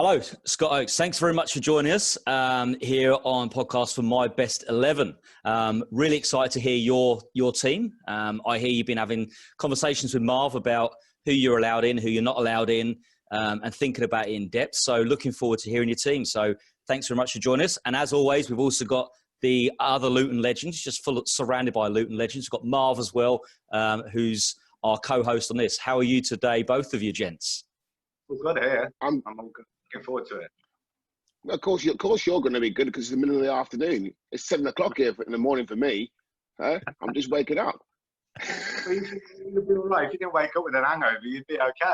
Hello, Scott Oakes. Thanks very much for joining us here on podcast for My Best 11. Really excited to hear your team. I hear you've been having conversations with Marv about who you're allowed in, who you're not allowed in, and thinking about it in depth. So looking forward to hearing your team. So thanks very much for joining us. And as always, we've also got the other Luton legends, just surrounded by Luton legends. We've got Marv as well, who's our co-host on this. How are you today, both of you gents? Well, good here. I'm all good. Looking forward to it. Of course you're going to be good because it's the middle of the afternoon. It's 7 o'clock here in the morning for me. I'm just waking up. Well, you'd be all right. If you didn't wake up with an hangover, you'd be okay.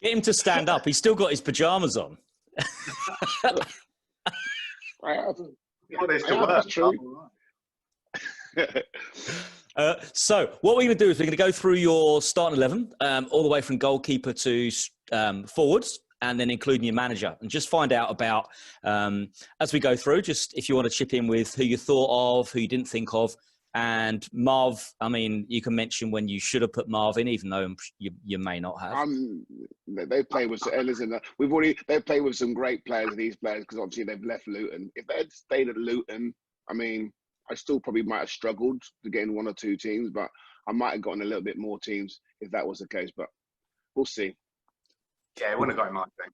Get him to stand up. He's still got his pyjamas on. That's true. So what we're going to do is we're going to go through your starting 11, all the way from goalkeeper to forwards, and then including your manager, and just find out about, as we go through, just if you want to chip in with who you thought of, who you didn't think of. And Marv, I mean, you can mention when you should have put Marv in, even though you may not have. They play with, listen, they play with some great players, these players, because obviously they've left Luton. If they had stayed at Luton, I mean, I still probably might have struggled to get in one or two teams, but I might have gotten a little bit more teams if that was the case. But we'll see. Yeah, it wouldn't have got in my thing.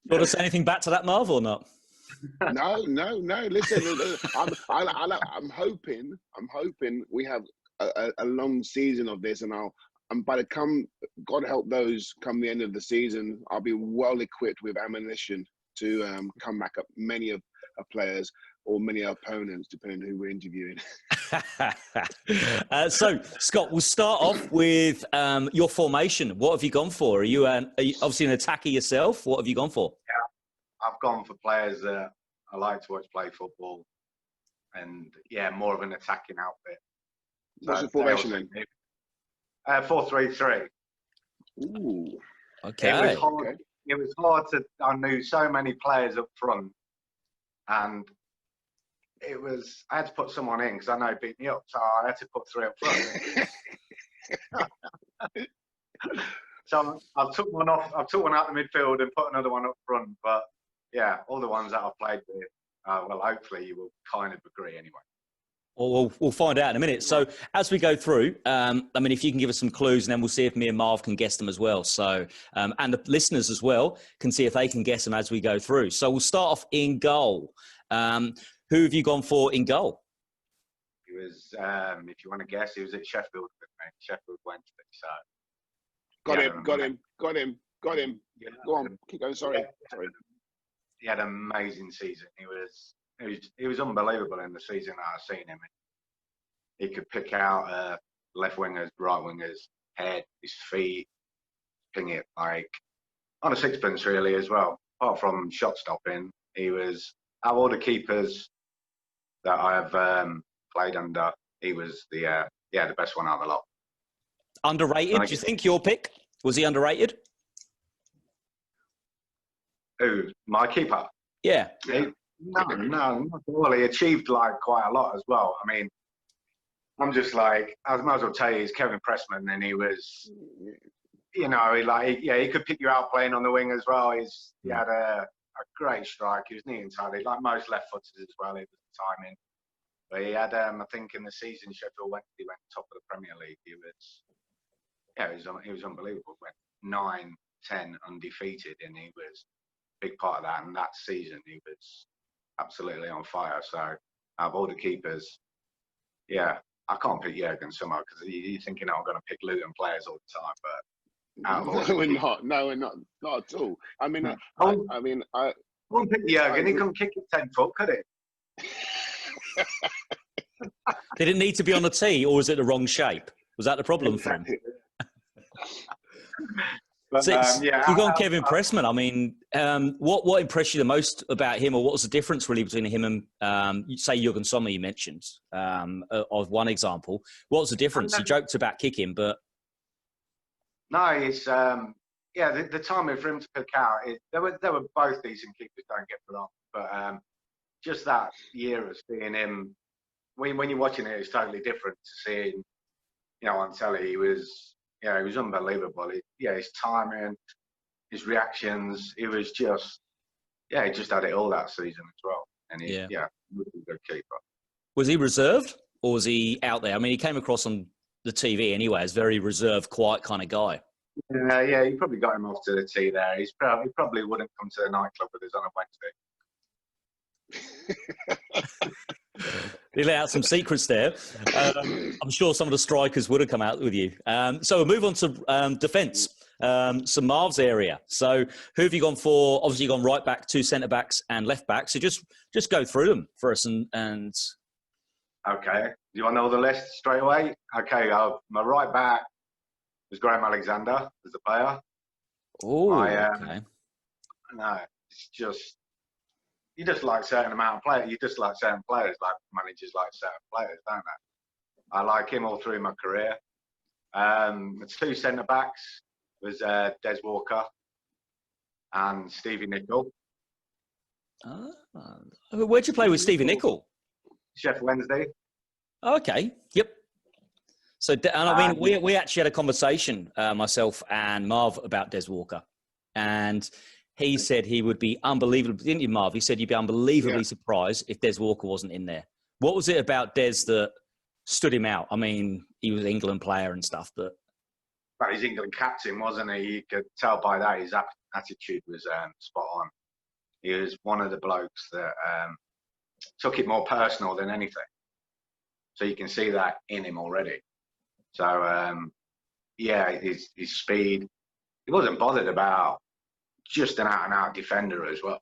You want to say anything back to that, Marv, or not? No. Listen, I'm hoping we have a long season of this, and by the God help those come the end of the season, I'll be well equipped with ammunition to come back up many of players or many opponents, depending on who we're interviewing. So, Scott, we'll start off with your formation. What have you gone for? Are you obviously an attacker yourself? What have you gone for? Yeah, I've gone for players that I like to watch play football, and yeah, more of an attacking outfit. What's the formation then? 4-3-3. Ooh, okay. It was hard to. I knew so many players up front, and I had to put someone in because I know it beat me up, so I had to put 3 up front. So I took one off. I took one out the midfield and put another one up front. But yeah, all the ones that I've played with, well, hopefully you will kind of agree anyway. Well, we'll find out in a minute. So as we go through, I mean, if you can give us some clues, and then we'll see if me and Marv can guess them as well. So, and the listeners as well can see if they can guess them as we go through. So we'll start off in goal. Who have you gone for in goal? He was, if you want to guess, he was at Sheffield with me. Sheffield Wednesday. So got him. Yeah, go on, keep going. Sorry. He had an amazing season. He was unbelievable in the season that I've seen him. He could pick out left wingers, right wingers, head, his feet, ping it like on a sixpence really as well. Apart from shot stopping, he was out of all the keepers that I have played under. He was the best one out of the lot. Underrated? Do you think your pick was he underrated? Who, my keeper? Yeah. No, not at all. He achieved like quite a lot as well. I mean, I'm just like, I might as well tell you, he's Kevin Pressman, and he was, you know, he could pick you out playing on the wing as well. He had a great strike. He was neat and tidy, like most left-footers as well. It was the timing. But he had, I think, in the season Sheffield Wednesday went top of the Premier League. He was unbelievable. Went 9-10 undefeated, and he was a big part of that. And that season, he was absolutely on fire. So out of all the keepers, yeah, I can't pick Jurgen somehow because you're thinking, I'm going to pick Luton players all the time, but no, we're not at all. I mean, I wouldn't pick Jurgen. He couldn't kick it 10 foot, could he? Did it need to be on the tee, or was it the wrong shape? Was that the problem for him? But, you go on Kevin Pressman. I mean, what impressed you the most about him, or what was the difference really between him and, say, Jurgen Sommer you mentioned, of one example? What was the difference? You joked about kicking, but... No, it's, the timing for him to pick out, they were both decent kickers, don't get me wrong, but just that year of seeing him when you're watching it, it's totally different to seeing, you know, on telly. He was unbelievable. His timing, his reactions, he was just, he just had it all that season as well. And he was a good keeper. Was he reserved or was he out there? I mean, he came across on the TV anyway as very reserved, quiet kind of guy. You probably got him off to the tee there. He probably wouldn't come to the nightclub with us on a Wednesday. You let out some secrets there. I'm sure some of the strikers would have come out with you. So we'll move on to defence. So Marv's area. So who have you gone for? Obviously, you've gone right back, 2 centre backs and left back. So just go through them for us. And Okay. Do you want to know the list straight away? Okay. My right back was Graham Alexander as the player. Oh, okay. No, it's just, you just like certain amount of players. You just like certain players, like managers like certain players, don't they? I like him all through my career. The 2 centre backs was Des Walker and Stevie Nicol. Where'd you play with Stevie Nicol? Sheff Wednesday. Okay. Yep. So, and I mean, we actually had a conversation, myself and Marv, about Des Walker, and he said he would be unbelievable. Didn't you, Marv? He said you'd be unbelievably surprised if Des Walker wasn't in there. What was it about Des that stood him out? I mean, he was an England player and stuff, but he's England captain, wasn't he? You could tell by that his attitude was spot on. He was one of the blokes that took it more personal than anything. So you can see that in him already. So, his speed. He wasn't bothered about just an out-and-out defender as well.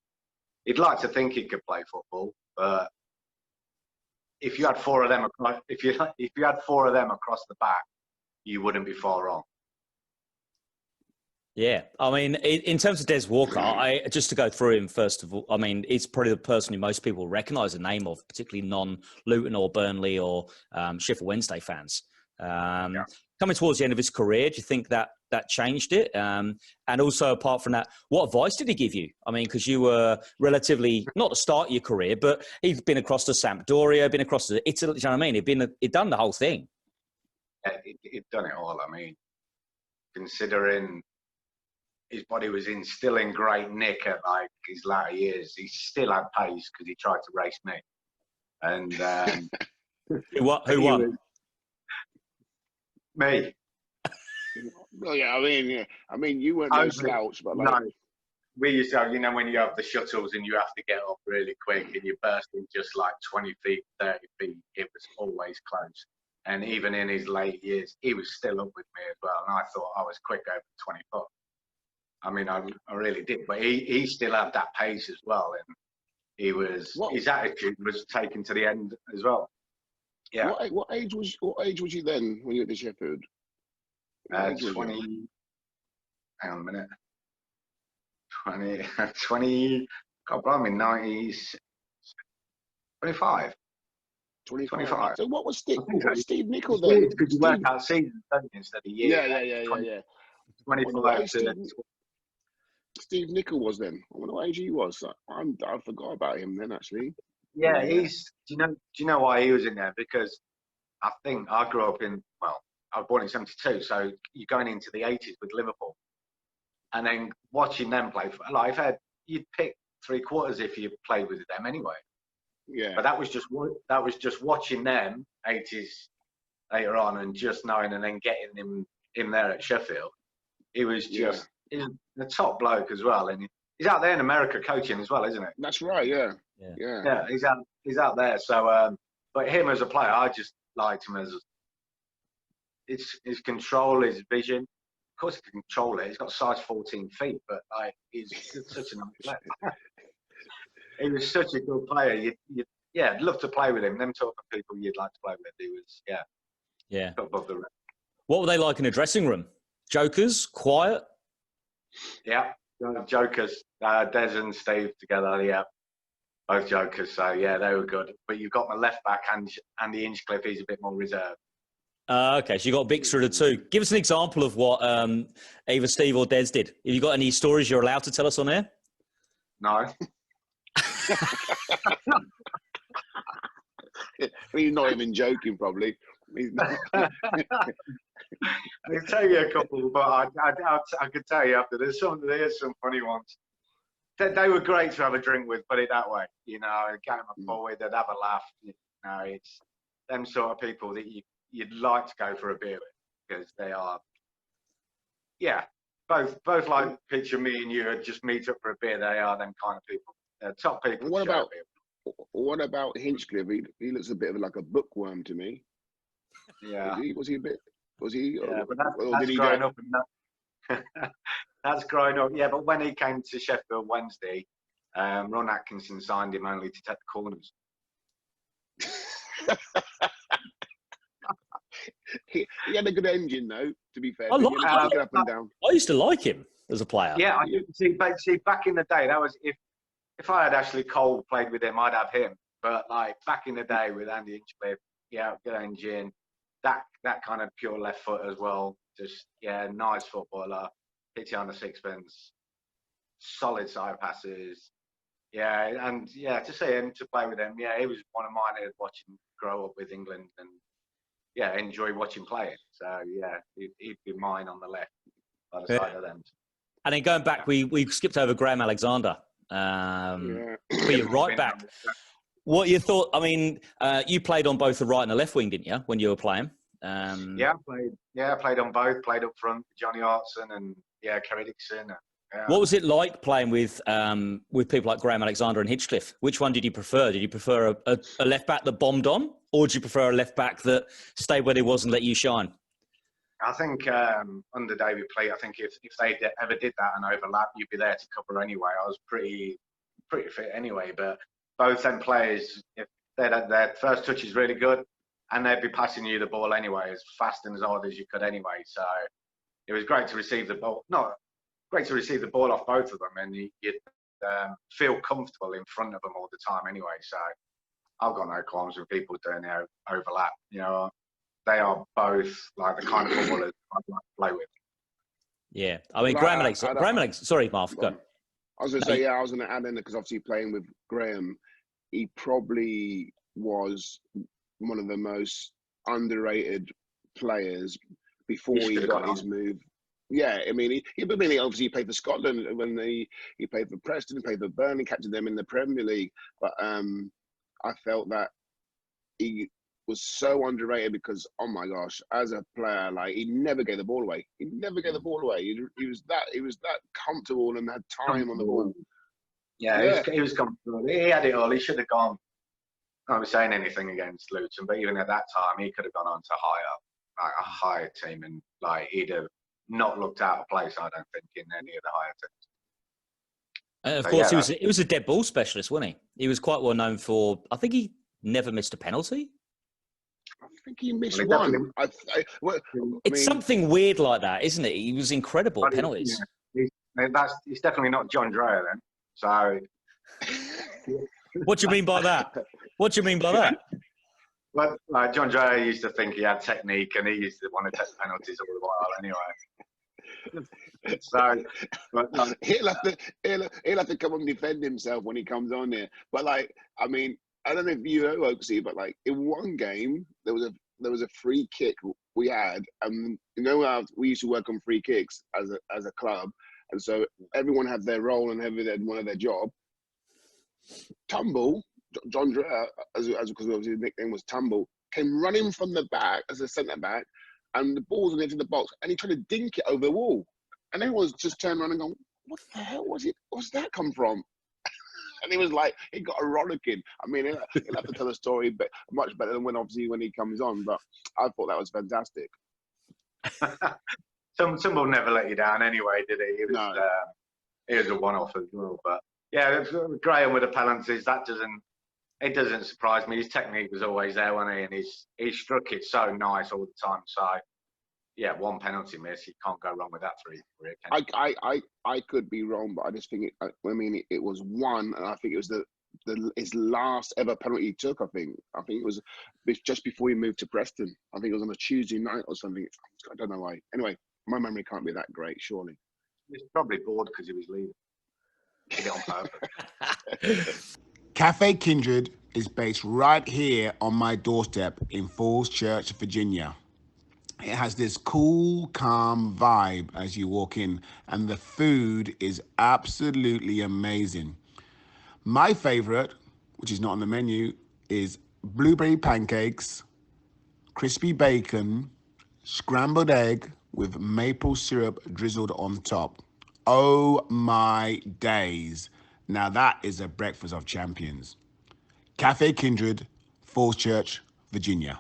He'd like to think he could play football, but if you had 4 of them across, if you had 4 of them across the back, you wouldn't be far wrong. Yeah, I mean, in terms of Des Walker, just to go through him first of all, I mean, it's probably the person who most people recognise the name of, particularly non-Luton or Burnley or Sheff Wednesday fans. Coming towards the end of his career, do you think that changed it? And also, apart from that, what advice did he give you? I mean, because you were relatively, not the start of your career, but he'd been across to Sampdoria, been across to Italy, do you know what I mean? He'd done the whole thing. Yeah, he'd done it all. I mean, considering his body was in still in great nick at like his latter years, he still had pace because he tried to race me. And who won? Me. Well, yeah, I mean, you weren't no slouch, but like, no, we used to have, you know, when you have the shuttles and you have to get up really quick and you're bursting just like 20 feet, 30 feet, it was always close. And even in his late years, he was still up with me as well. And I thought I was quick over 20 foot. I mean, I really did, but he still had that pace as well, and his attitude was taken to the end as well. Yeah. What age was you then when you were at the Sheffield? 20. Hang on a minute. 20. God, blimey, 90s. 25. 25. So what was Steve Nicol then? Because you work out seasons, don't you, instead of years. Yeah. 25 to Steve Nicol was then. I wonder what age he was. I forgot about him then, actually. Yeah, he's. Do you know why he was in there? Because I think I grew up in. Well, I was born in '72, so you're going into the '80s with Liverpool, and then watching them play. Like, you'd pick 3/4 if you played with them anyway. Yeah. But that was just watching them '80s later on, and just knowing, and then getting him in there at Sheffield. He was just. He's the top bloke as well, and he's out there in America coaching as well, isn't it? That's right. Yeah. He's out there. So, but him as a player, I just liked him as his control, his vision. Of course, he can control it. He's got size 14 feet, but like he's such a nice player. He was such a good player. I'd love to play with him. Them type of people you'd like to play with. He was, above the rest. What were they like in a dressing room? Jokers, quiet. Yeah, jokers. Des and Steve together, yeah. Both jokers, so yeah, they were good. But you've got my left back, Andy Hinchcliffe, he's a bit more reserved. Okay, so you got a mixture of the two. Give us an example of what either Steve or Des did. Have you got any stories you're allowed to tell us on air? No. He's not even joking, probably. He's not. I can tell you a couple, but I could tell you after. There's some funny ones. They were great to have a drink with, put it that way. You know, get them forward, they'd have a laugh. You know, it's them sort of people that you'd like to go for a beer with, because they are, yeah, both like picture me and you just meet up for a beer. They are them kind of people. They're top people. What about Hinchcliffe? He looks a bit of like a bookworm to me. Yeah. Was he a bit? Was he? Yeah, but that's growing up. That's growing up. Yeah, but when he came to Sheffield Wednesday, Ron Atkinson signed him only to take the corners. he had a good engine, though. To be fair, I up and down. I used to like him as a player. Yeah, I did. See, back in the day, that was if I had Ashley Cole played with him, I'd have him. But like back in the day with Andy Hinchcliffe, yeah, good engine, that kind of pure left foot as well. Just nice footballer, hits you on the sixpence, solid side passes. Yeah, and to see him, to play with him, he was one of mine to watch him grow up with England and enjoy watching playing. So he'd be mine on the left by the side of them. And then going back, we skipped over Graham Alexander. For your right back. What you thought? I mean, you played on both the right and the left wing, didn't you, when you were playing? I played on both. Played up front, Johnny Hartson and Kerry Dixon. What was it like playing with people like Graham Alexander and Hinchcliffe? Which one did you prefer? Did you prefer a left back that bombed on, or did you prefer a left back that stayed where he was and let you shine? I think under David Pleat, I think if they ever did that and overlap, you'd be there to cover anyway. I was pretty fit anyway, but both them players, if their first touch is really good, and they'd be passing you the ball anyway, as fast and as hard as you could anyway. So it was great to receive the ball. Great to receive the ball off both of them, and you'd feel comfortable in front of them all the time anyway. So I've got no qualms with people doing their overlap. You know, they are both like the kind of footballers I'd like to play with. Yeah, I mean, Graham Alexander. Sorry, Marv, go. I was going to say, I was going to add in, because obviously playing with Graham, he probably was one of the most underrated players before he got his move. Yeah, I mean, he obviously played for Scotland when he played for Preston, played for Burnley, captained them in the Premier League. But I felt that he was so underrated because, oh my gosh, as a player, like, he never gave the ball away. He was that comfortable and had time on the ball. Yeah. He was comfortable. He had it all. He should have gone. I was saying anything against Luton, but even at that time, he could have gone on to a higher team, and like he'd have not looked out of place, I don't think, in any of the higher teams. Of course, he was a dead ball specialist, wasn't he? He was quite well known for. I think he never missed a penalty. I think he missed one. It's something weird like that, isn't it? He was incredible at penalties. He's definitely not John Dreyer then. So, what do you mean by that? Well, like John Dreyer used to think he had technique, and he used to want to take penalties all the while anyway. So, but, he'll have to come and defend himself when he comes on there. But like, I mean, I don't know if you know, Oaksy, but like in one game there was a free kick we had, and we used to work on free kicks as a club, and so everyone had their role and everyone had one of their job. Tumble, John Dreyer, because his nickname was Tumble, came running from the back as a centre back, and the ball's on into the box, and he tried to dink it over the wall, and everyone's just turned around and gone, "What the hell was it? What's that come from?" And he was like, he got a rollicking. I mean, he'll have to tell the story, but much better than when he comes on. But I thought that was fantastic. Tumble never let you down anyway, did he? He was a one-off as well. But yeah, Graham with the penalties, it doesn't surprise me. His technique was always there, wasn't he? And he struck it so nice all the time. So yeah, one penalty miss, you can't go wrong with that for it. I could be wrong, but I just think it was one, and I think it was his last ever penalty he took. I think it was just before he moved to Preston. I think it was on a Tuesday night or something. I don't know why. Anyway, my memory can't be that great, surely. He was probably bored because he was leaving. Did it on purpose. Cafe Kindred is based right here on my doorstep in Falls Church, Virginia. It has this cool, calm vibe as you walk in, and the food is absolutely amazing. My favorite, which is not on the menu, is blueberry pancakes, crispy bacon, scrambled egg with maple syrup drizzled on top. Oh my days. Now that is a breakfast of champions. Cafe Kindred, Falls Church, Virginia.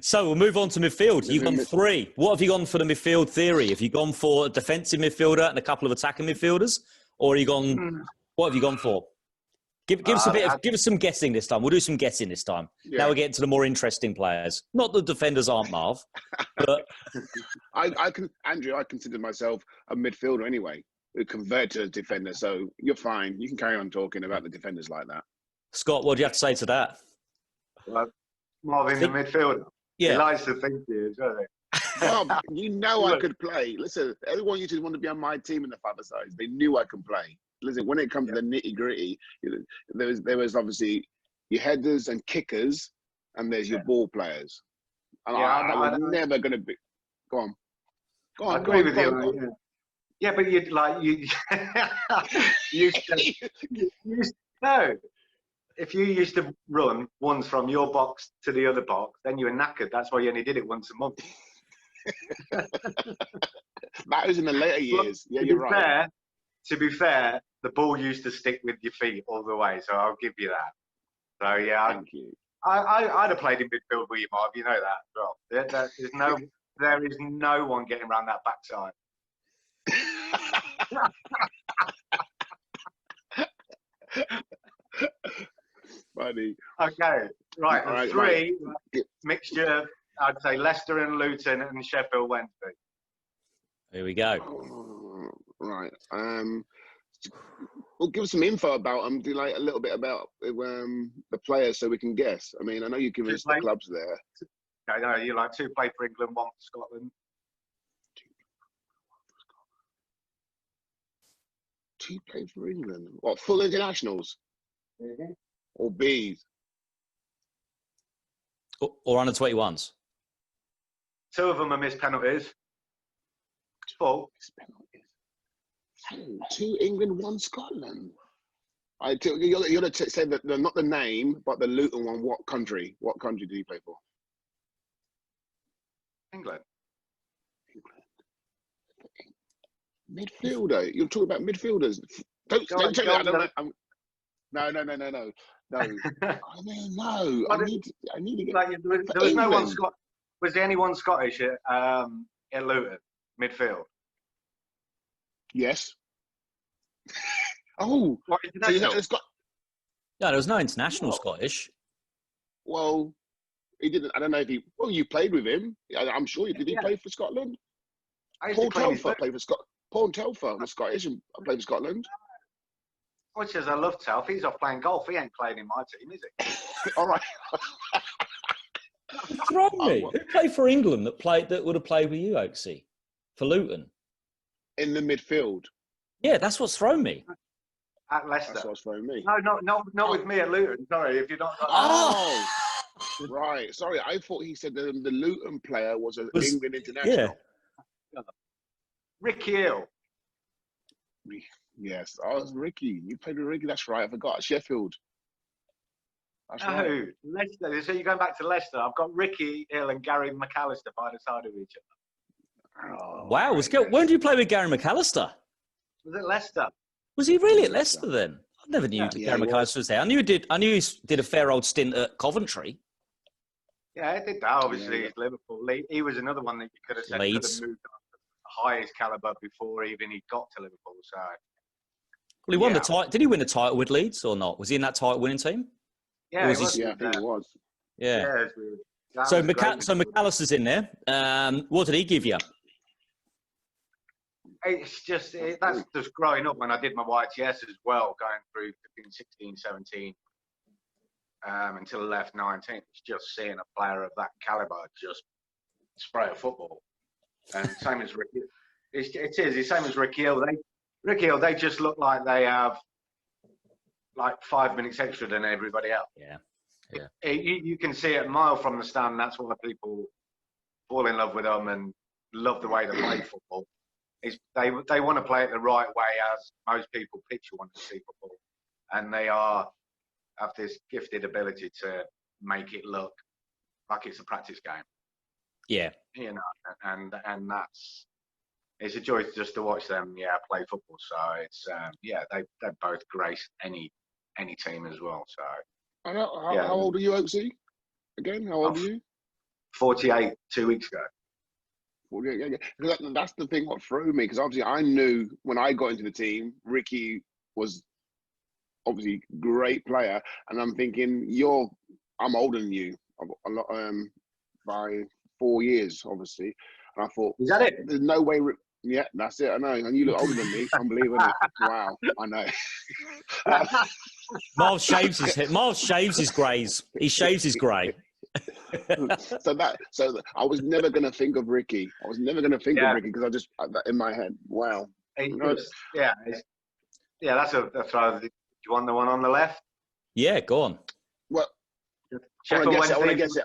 So we'll move on to midfield. You've gone 3. What have you gone for the midfield theory? Have you gone for a defensive midfielder and a couple of attacking midfielders? Or are you gone, what have you gone for? Give us some guessing this time. We'll do some guessing this time. Yeah. Now we're getting to the more interesting players. Not the defenders aren't, Marv. But Andrew, I consider myself a midfielder anyway, who converted to a defender. So you're fine. You can carry on talking about the defenders like that. Scott, what do you have to say to that? Well, Marvin, the midfielder. Yeah. He likes to think he is, doesn't he? Well, you know I could play. Listen, everyone used to want to be on my team in the 5-a-sides. They knew I could play. Listen, when it comes to the nitty-gritty, there was obviously your headers and kickers, and there's your ball players. And I was never going to be... Go on. I agree with you. Yeah, but you no. If you used to run ones from your box to the other box, then you were knackered. That's why you only did it once a month. That was in the later years. Yeah, you're right. To be fair, the ball used to stick with your feet all the way, so I'll give you that. So yeah, thank you. I'd have played in midfield with you, Marv. You know that as well. There is no one getting around that backside. Funny. Okay, right. 3 mixture. I'd say Leicester and Luton and Sheffield Wednesday. Here we go. Right. We'll give some info about them. Do like a little bit about the players so we can guess. I mean, I know you've given us the clubs there. I know you like 2 play for England, 1 for Scotland. 2 play for England. What, full internationals? Mm-hmm. Or Bs? Or under 21s? 2 of them are missed penalties. Full. 2 England, 1 Scotland. You're going to say that not the name, but the Luton one. What country? What country did he play for? England. Midfielder. You're talking about midfielders. Don't tell me. I don't know. No. I mean, no. I need to get. Like, there was no one Scott. Was there anyone Scottish at Luton midfield? Yes. Oh. What, no, there was no international Scottish. Well, he didn't. I don't know if he. Well, you played with him. I'm sure. Did he play for Scotland? Paul Telfer played for Scotland. Paul Telfer was Scottish and played for Scotland. Which is I love Telfer. He's off playing golf. He ain't playing in my team, is he? All right. What's wrong with me? Who played for England that would have played with you, Oaksy? For Luton? In the midfield. Yeah, that's what's thrown me. At Leicester. That's what's thrown me. No, not with me at Luton. Sorry, if you're not. Oh, right. Sorry, I thought he said the Luton player was an England international. Yeah. Rickie Hill. Yes, I was Rickie. You played with Rickie. That's right. I forgot. Sheffield. That's right. Leicester. So you're going back to Leicester. I've got Rickie Hill and Gary McAllister by the side of each other. Oh, wow. When did you play with Gary McAllister? Was it Leicester? Was he really at Leicester then? I never knew Gary McAllister was there. I knew he did a fair old stint at Coventry. Yeah, he did that. Obviously, it's Liverpool. He was another one that you could have said could have moved on to the highest calibre before even he got to Liverpool. So, well, he won the title. Did he win the title with Leeds or not? Was he in that title winning team? Yeah, I think he was. Yeah. So McAllister's in there. What did he give you? It's just, that's just growing up when I did my YTS as well, going through 15, 16, 17, until I left 19. It's just seeing a player of that calibre just spray a football. And same as Rickie. It's the same as Rickie Hill. Rickie Hill, they just look like they have like 5 minutes extra than everybody else. Yeah. You can see it a mile from the stand. That's why people fall in love with them and love the way they play football. Is they want to play it the right way, as most people picture want to see football, and they have this gifted ability to make it look like it's a practice game. Yeah. You know, and it's a joy just to watch them, play football. So it's they both grace any team as well. So how old are you, Oaksy? Again, how old are you? 48 2 weeks ago. Yeah. That's the thing what threw me, because obviously I knew when I got into the team, Rickie was obviously a great player, and I'm thinking I'm older than you a lot, by 4 years, obviously, and I thought, is that it? There's no way. Yeah, that's it. I know, and you look older than me. Unbelievable. Wow, I know. Marv shaves his head. Marv shaves his greys. He shaves his grey. So I was never going to think of Rickie. I was never going to think of Rickie, because I just in my head. Wow. That's a throw. Do you want the one on the left? Yeah, go on. Well, I want to guess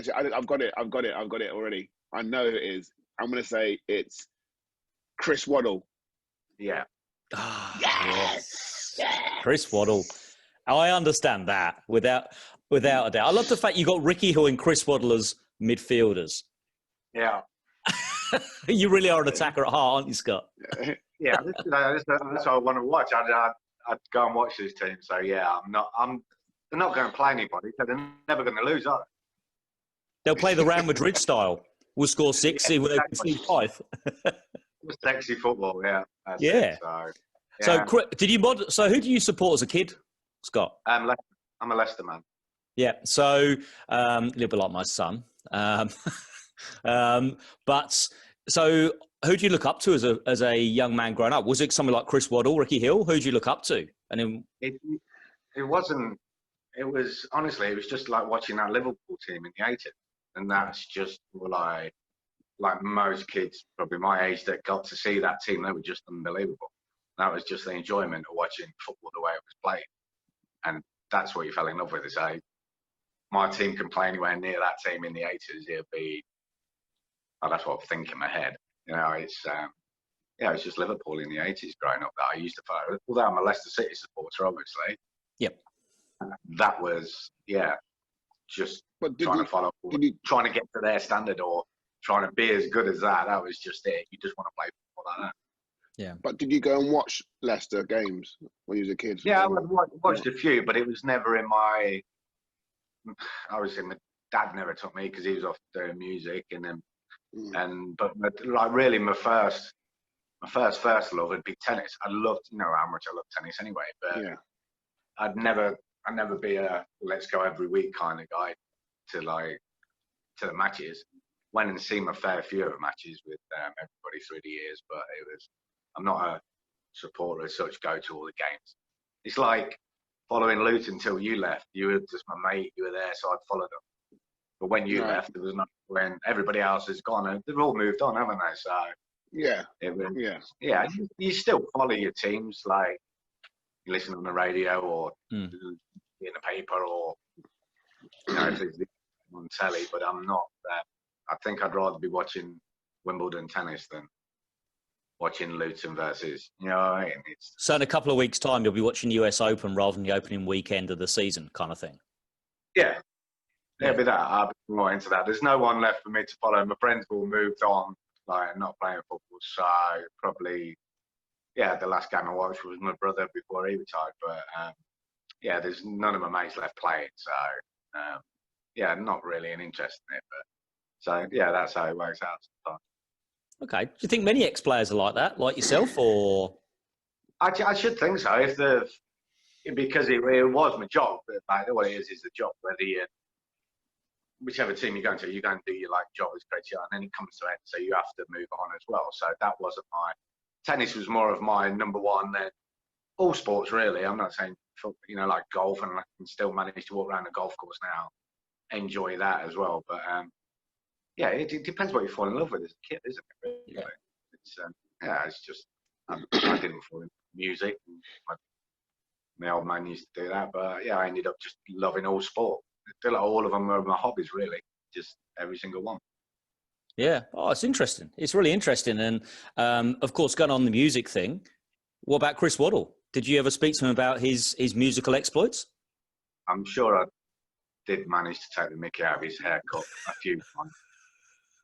it. I've got it already. I know who it is. I'm going to say it's Chris Waddle. Yeah. Yes. Chris Waddle. I understand that without a doubt. I love the fact you got Rickie Hill and Chris Waddle as midfielders. Yeah. You really are an attacker at heart, aren't you, Scott? Yeah, that's what I want to watch. I'd go and watch this team. So yeah, they're not going to play anybody, so they're never going to lose, are they? They'll play the Real Madrid style. We'll score 6, see where they concede 5. Sexy football, yeah. That's yeah. It, so did you So who do you support as a kid, Scott? I'm a Leicester man. Yeah. So a little bit like my son. But so who do you look up to as a young man growing up? Was it somebody like Chris Waddle, Rickie Hill? Who do you look up to? And then it wasn't. It was honestly, it was just like watching that Liverpool team in the 80s, and that's just like most kids, probably my age, that got to see that team. They were just unbelievable. That was just the enjoyment of watching football the way it was played, and that's what you fell in love with. Is my team can play anywhere near that team in the 80s. It'd be. Oh, that's what I think in my head. You know, it's just Liverpool in the 80s growing up that I used to follow. Although I'm a Leicester City supporter, obviously. Yep. That was, just trying to get to their standard or trying to be as good as that. That was just it. You just want to play football like that. Yeah. But did you go and watch Leicester games when you was a kid? Yeah, I watched a few, but it was never in my. Obviously, my dad never took me because he was off doing music, and then, but like really, my first love would be tennis. I loved, how much I love tennis anyway, but I'd never be a let's go every week kind of guy to the matches. Went and seen a fair few of the matches with everybody through the years, but I'm not a supporter as such. Go to all the games. It's like following Luton until you left. You were just my mate. You were there, so I'd follow them. But when you left, there was not. When everybody else has gone, and they've all moved on, haven't they? So you still follow your teams, like you listen on the radio or in the paper or if it's on telly. But I'm not. I think I'd rather be watching Wimbledon tennis than watching Luton versus. You know what I mean? So in a couple of weeks' time, you'll be watching US Open rather than the opening weekend of the season, kind of thing. Yeah. It'll be that. I'll be more into that. There's no one left for me to follow. My friends all moved on, not playing football. So probably, the last game I watched was my brother before he retired. But there's none of my mates left playing. So not really an interest in it. But so that's how it works out sometimes. Okay. Do you think many ex-players are like that, like yourself, or? I should think so. Because it was my job. But what it is the job. Whether whichever team you're going to, you're going to do your job as criteria, and then it comes to end, so you have to move on as well. So that wasn't tennis was more of my number one than all sports really. I'm not saying like golf, and I can still manage to walk around a golf course now, enjoy that as well. But it depends what you fall in love with as a kid, isn't it? Really? It's it's just I didn't fall in music. My old man used to do that, but yeah, I ended up just loving all sport. I feel like all of them are my hobbies, really. Just every single one. Yeah. Oh, it's interesting. It's really interesting. And of course, going on the music thing, what about Chris Waddle? Did you ever speak to him about his musical exploits? I'm sure I did manage to take the mickey out of his haircut a few times.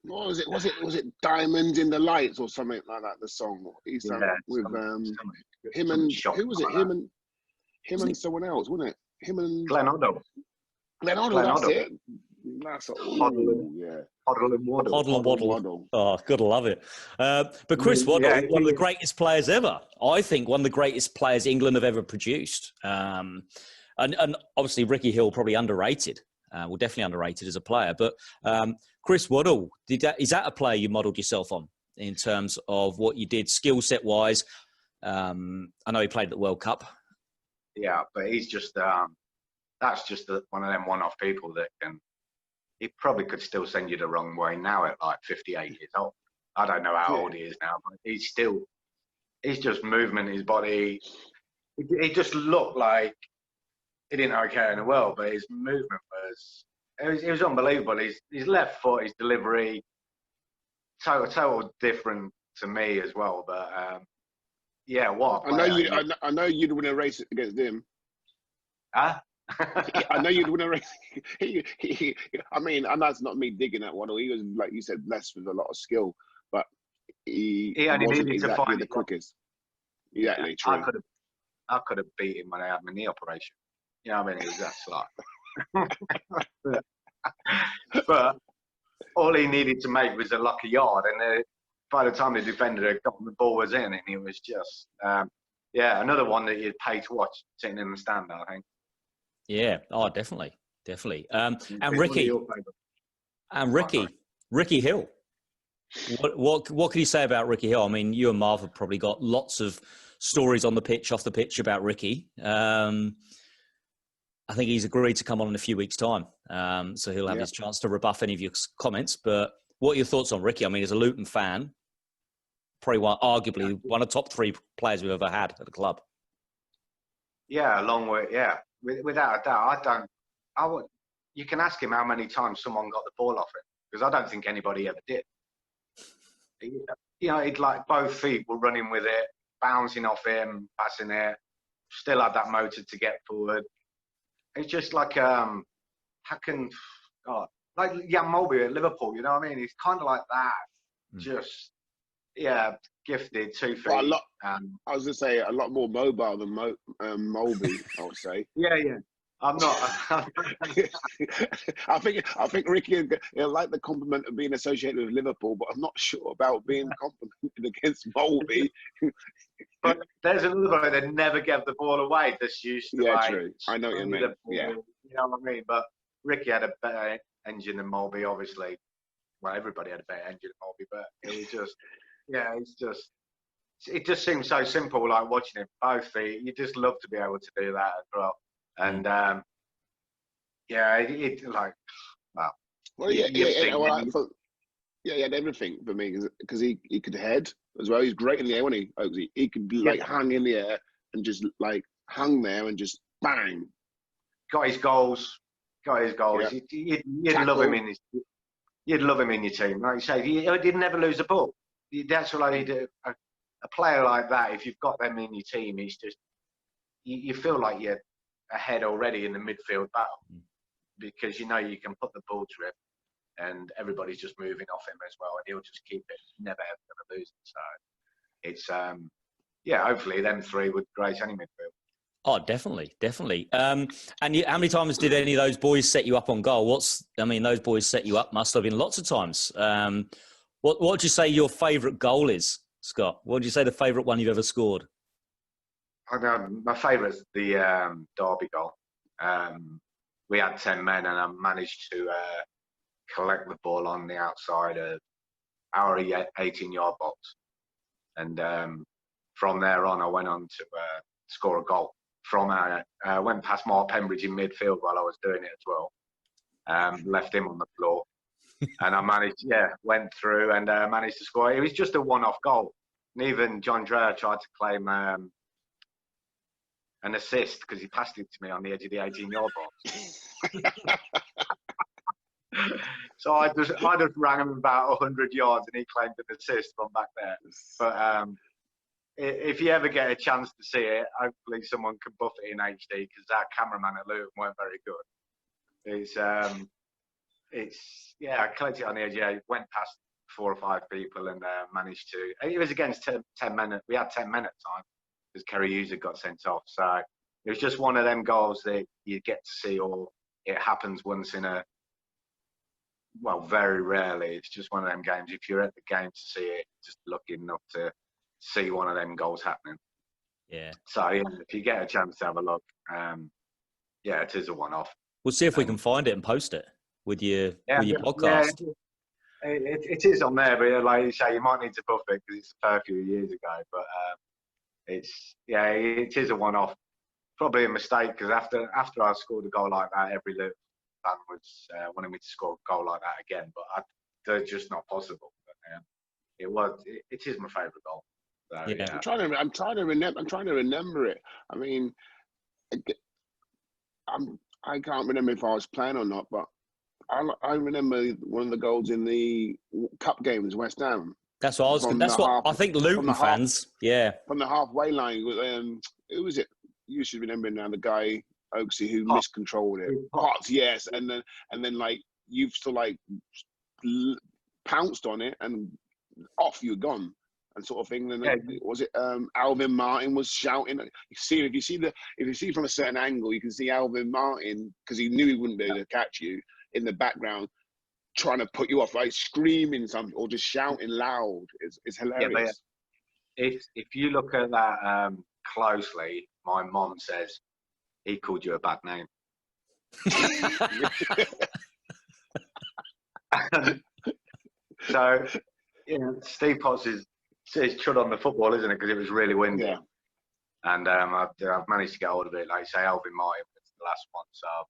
What was it? Was it Diamonds in the Lights or something like that? The song he sang with him and who was it? Him and someone else, wasn't it? Him and Glenn Hoddle. That's it. That's Hoddle and Waddle. Hoddle and Waddle. Oh, gotta love it. But Chris Waddle, one of the greatest players ever. I think one of the greatest players England have ever produced. And obviously Rickie Hill probably underrated. Well, definitely underrated as a player. But Chris Waddle, is that a player you modelled yourself on in terms of what you did skill set wise? I know he played at the World Cup. Yeah, but he's just that's just one of them one-off people that he probably could still send you the wrong way now at like 58 years old. I don't know how old he is now, but he's just movement in his body. He just looked like he didn't know care in the world, but his movement was unbelievable. His left foot, his delivery, total different to me as well. But yeah, what a player. I know you'd win a race against him. Huh? I know you'd win a race. I mean, and that's not me digging at Waddle. He was, like you said, blessed with a lot of skill, but he only wasn't needed exactly to find the quickest. Exactly, true. I could have beat him when I had my knee operation. You know what I mean? It was that slight. But all he needed to make was a lucky yard, and by the time the defender had got the ball was in, and it was just another one that you'd pay to watch sitting in the stand, I think. Yeah. Oh, definitely. And Rickie Hill. What can you say about Rickie Hill? I mean, you and Marv have probably got lots of stories on the pitch, off the pitch about Rickie. I think he's agreed to come on in a few weeks' time, so he'll have his chance to rebuff any of your comments. But what are your thoughts on Rickie? I mean, as a Luton fan, probably arguably one of the top 3 players we've ever had at the club. Yeah, along with without a doubt. You can ask him how many times someone got the ball off him, because I don't think anybody ever did. You know, he'd like both feet were running with it, bouncing off him, passing it, still had that motor to get forward. It's just like like Jan Mulby at Liverpool, you know what I mean? He's kind of like that. Just gifted 2 feet. Well, I was gonna say a lot more mobile than Mulby, I would say. Yeah. I'm not. I think Rickie he'll like the compliment of being associated with Liverpool, but I'm not sure about being complimented against Mulby. But there's another guy that never gave the ball away. That's used to true. I know what you mean. Yeah, you know what I mean. But Rickie had a better engine than Mulby, obviously. Well, everybody had a better engine than Mulby, but it was just, it just seems so simple. Like watching it both feet, you just love to be able to do that as well. And he had everything for me because he could head as well. He's great in the air when he could hang in the air and just like hang there and just bang. Got his goals. Yeah. You'd love him you'd love him in your team. Like you say, he'd never lose a ball. That's what I do. A player like that, if you've got them in your team, he's just you feel like you're ahead already in the midfield battle, because you know you can put the ball to him and everybody's just moving off him as well, and he'll just keep it, never ever going to lose it. So it's hopefully them 3 would grace any midfield. Oh, definitely. And how many times did any of those boys set you up on goal? Those boys set you up must have been lots of times. What would you say your favourite goal is, Scott? What would you say the favourite one you've ever scored? My favourite's the Derby goal. We had 10 men, and I managed to collect the ball on the outside of our 18-yard box. And from there on, I went on to score a goal. Went past Mark Pembridge in midfield while I was doing it as well. Left him on the floor. And I went through and managed to score. It was just a one-off goal. And even John Dreyer tried to claim an assist because he passed it to me on the edge of the 18-yard box. So I just rang him about 100 yards and he claimed an assist from back there. But if you ever get a chance to see it, hopefully someone can buff it in HD because our cameraman at Luton weren't very good. I collected it on the edge. Yeah, went past 4 or 5 people and managed to. It was against 10 men. We had 10 men at the time because Kerry Hughes had got sent off. So it was just one of them goals that you get to see, or it happens once in a. Well, very rarely. It's just one of them games. If you're at the game to see it, just lucky enough to see one of them goals happening. Yeah. So yeah, if you get a chance to have a look, it is a one-off. We'll see if we can find it and post it with your podcast. Yeah, it is on there, but like you say, you might need to buff it because it's a fair few years ago. But it is a one-off. Probably a mistake because after I scored a goal like that, every Luton fan was wanting me to score a goal like that again, but they're just not possible. But, it is my favourite goal. So, yeah. I'm trying to remember it. I mean, I can't remember if I was playing or not, but I remember one of the goals in the cup games, West Ham. That's what I was. That's what I think. Luton fans, from the halfway line. Who was it? You should remember now. The guy Oaksy who miscontrolled it. Potts, yes, and then like you've still like pounced on it and off you're gone and sort of thing. And then was it Alvin Martin was shouting? If you see from a certain angle, you can see Alvin Martin because he knew he wouldn't be able to catch you in the background, trying to put you off, like screaming something or just shouting loud. It's hilarious. Yeah, if you look at that closely, my mom says he called you a bad name. So, Steve Potts is chud on the football, isn't it? Because it was really windy. Yeah. And I've managed to get hold of it. Like I say, Alvin Martin was the last one, so I've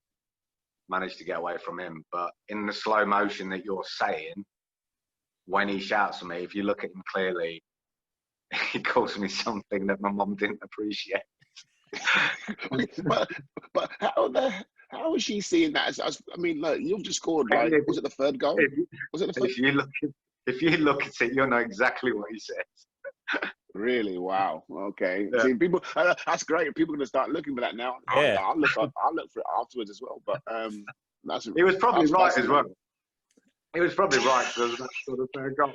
managed to get away from him. But in the slow motion that you're saying, when he shouts at me, if you look at him clearly, he calls me something that my mum didn't appreciate. but how is she seeing that? I mean, look, you've just scored. Like, was it the third goal? Was it the first? If you look at it, you'll know exactly what he says. Really? Wow. Okay. Yeah. See, people. That's great. People are going to start looking for that now. Yeah. I'll look for it afterwards as well. But he was probably right as well. He was probably right because that sort of third goal.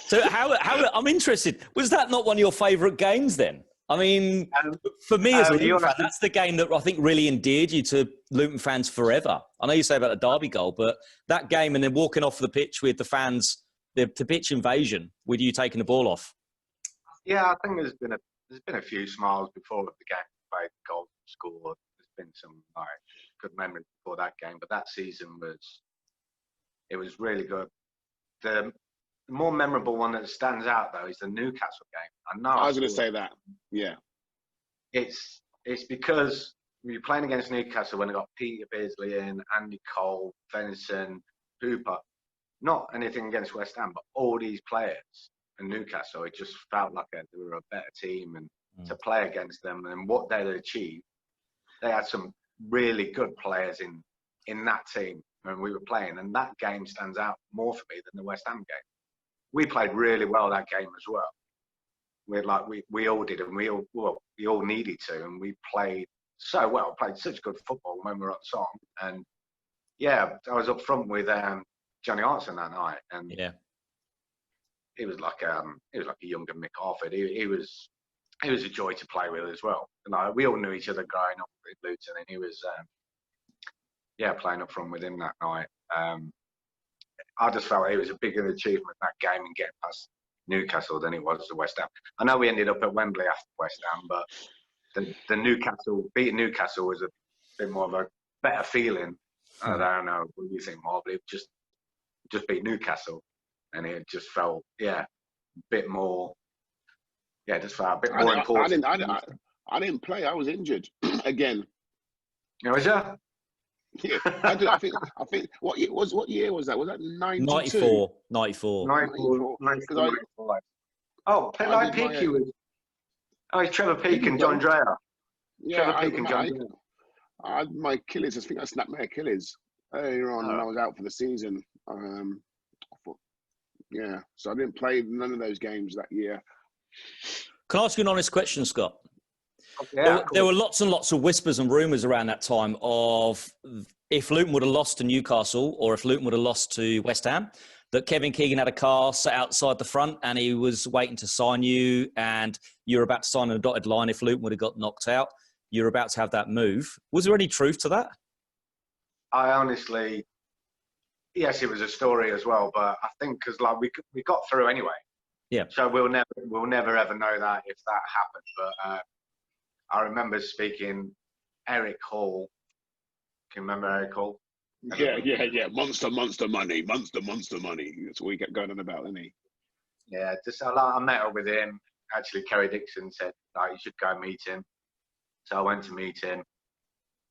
So how I'm interested. Was that not one of your favourite games then? I mean, for me as a Luton fan, that's the game that I think really endeared you to Luton fans forever. I know you say about the Derby goal, but that game and then walking off the pitch with the fans, the pitch invasion, with you taking the ball off. Yeah, I think there's been a few smiles before the game. Played, goal scored. There's been some good memories before that game, but that season was really good. The more memorable one that stands out though is the Newcastle game. I was going to say that. Yeah, it's because we were playing against Newcastle when I got Peter Beardsley in, and Nicol, Venison, Hooper. Not anything against West Ham, but all these players in Newcastle, it just felt like they were a better team, and to play against them and what they had achieved, they had some really good players in that team when we were playing, and that game stands out more for me than the West Ham game. We played really well that game as well. We all did, and we all needed to, and we played so well, played such good football when we were on song. And yeah, I was up front with Johnny Artson that night, and it was like a younger Mick Harford. He was a joy to play with as well. And we all knew each other growing up with Luton, and he was playing up front with him that night. I just felt it was a bigger achievement that game and getting past Newcastle than it was to West Ham. I know we ended up at Wembley after West Ham, but the beating Newcastle was a bit more of a better feeling. I don't know what you think, Marv, but it just beat Newcastle, and it just felt a bit more. Yeah, just felt a bit more important. I didn't play. I was injured again. Was you? Yeah, I think. What year was that? Was that 92? 94. Oh, like PQ was. Oh, it's Trevor Peake and John Dreyer. Yeah, Trevor Peake and John Dreyer. I had my Achilles. I think I snapped my Achilles earlier on when I was out for the season. I thought, yeah, so I didn't play none of those games that year. Can I ask you an honest question, Scott? Yeah, there were lots and lots of whispers and rumours around that time of if Luton would have lost to Newcastle or if Luton would have lost to West Ham, that Kevin Keegan had a car sat outside the front and he was waiting to sign you and you were about to sign on a dotted line if Luton would have got knocked out. You were about to have that move. Was there any truth to that? I honestly, yes, it was a story as well, but I think because like we got through anyway. Yeah. So we'll never ever know that if that happened. But I remember speaking Eric Hall. Can you remember Eric Hall? Yeah. Monster money. That's what he kept going on about, didn't he? Yeah, just I met up with him. Actually, Kerry Dixon said, like, you should go and meet him. So I went to meet him.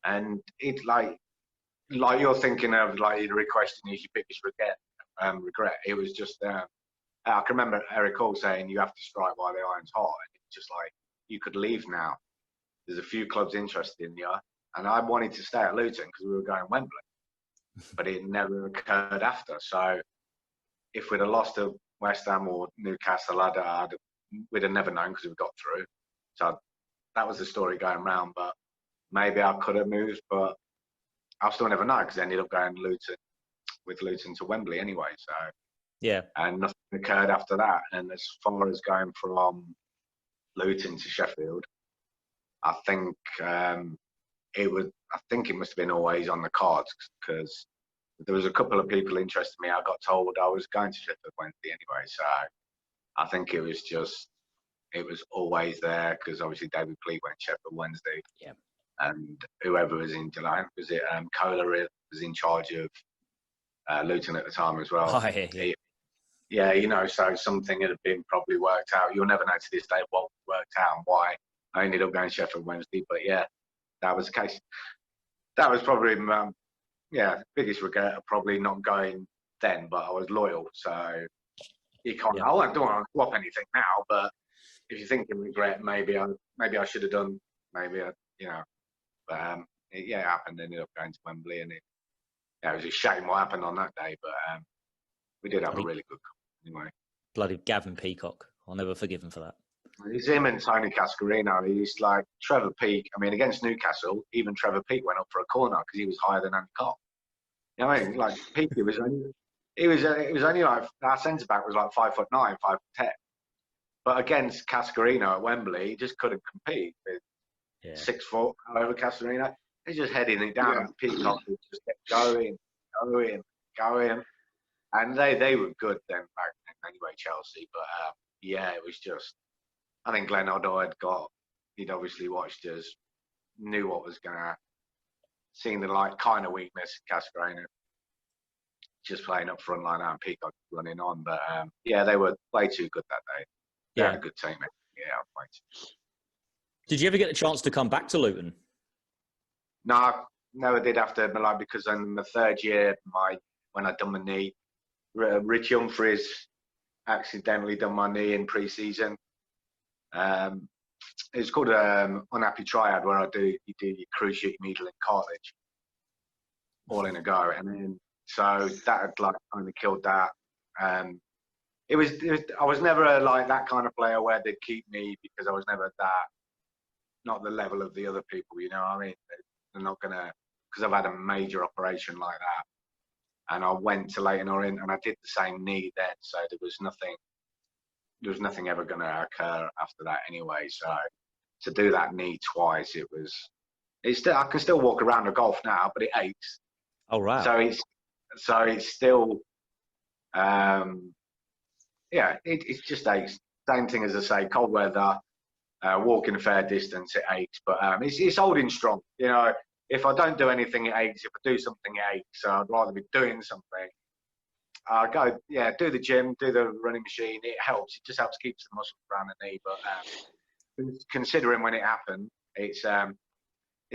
And it's like you're thinking of, like, the requesting is your biggest regret. It was just, I can remember Eric Hall saying, you have to strike while the iron's hot. And it's just like, you could leave now. There's a few clubs interested in you. And I wanted to stay at Luton because we were going Wembley. But it never occurred after. So if we'd have lost to West Ham or Newcastle, we'd have never known because we got through. So that was the story going round. But maybe I could have moved, but I'll still never know because I ended up going with Luton to Wembley anyway. So yeah, and nothing occurred after that. And as far as going from Luton to Sheffield, I think it must have been always on the cards because there was a couple of people interested in me. I got told I was going to Sheffield Wednesday anyway, so I think it was always there because obviously David Pleat went Sheffield Wednesday, yeah, and whoever was in July Kohler was in charge of Luton at the time as well. Oh, yeah. So something had been probably worked out. You'll never know to this day what worked out and why I ended up going Sheffield Wednesday, but yeah, that was the case. That was probably biggest regret of probably not going then, but I was loyal, so you can't. Yeah. I don't want to swap anything now, but if you're thinking regret, maybe I should have done. Maybe but it happened. Ended up going to Wembley, and it was a shame what happened on that day, but we did have a really good couple anyway. Bloody Gavin Peacock. I'll never forgive him for that. It's him and Tony Cascarino. He's like Trevor Peake. I mean, against Newcastle, even Trevor Peake went up for a corner because he was higher than Andy Cole. You know what I mean? Like Peake, it was only like our centre back was like 5'9", 5'10". But against Cascarino at Wembley, he just couldn't compete with 6 foot. However, Cascarino, he's just heading it down. And Peacock just kept going, and they were good then back then anyway, Chelsea. But it was just. I think Glenn Oddle he'd obviously watched us, knew what was going to, seen the kind of weakness in Cascarino, just playing up front like that and Peacock running on. But they were way too good that day. They had a good team. Yeah, way too. Did you ever get the chance to come back to Luton? No, I never did after, because in the third year, when I'd done my knee, Rich Humphries accidentally done my knee in pre-season. It's called unhappy triad, where you do your cruciate, medial, and cartilage all in a go, and then so that had kind of killed that. I was never that kind of player where they'd keep me because I was never not the level of the other people. You know what I mean? They're not gonna, because I've had a major operation like that, and I went to Leyton Orient and I did the same knee then, so there was nothing ever going to occur after that anyway. So to do that knee twice, I can still walk around a golf now, but it aches. Oh, right. So it's still, it just aches. Same thing as I say, cold weather, walking a fair distance, it aches. But it's holding strong. You know, if I don't do anything, it aches. If I do something, it aches. So I'd rather be doing something. Do the gym, do the running machine. It helps. It just helps keep the muscles around the knee. But considering when it happened, it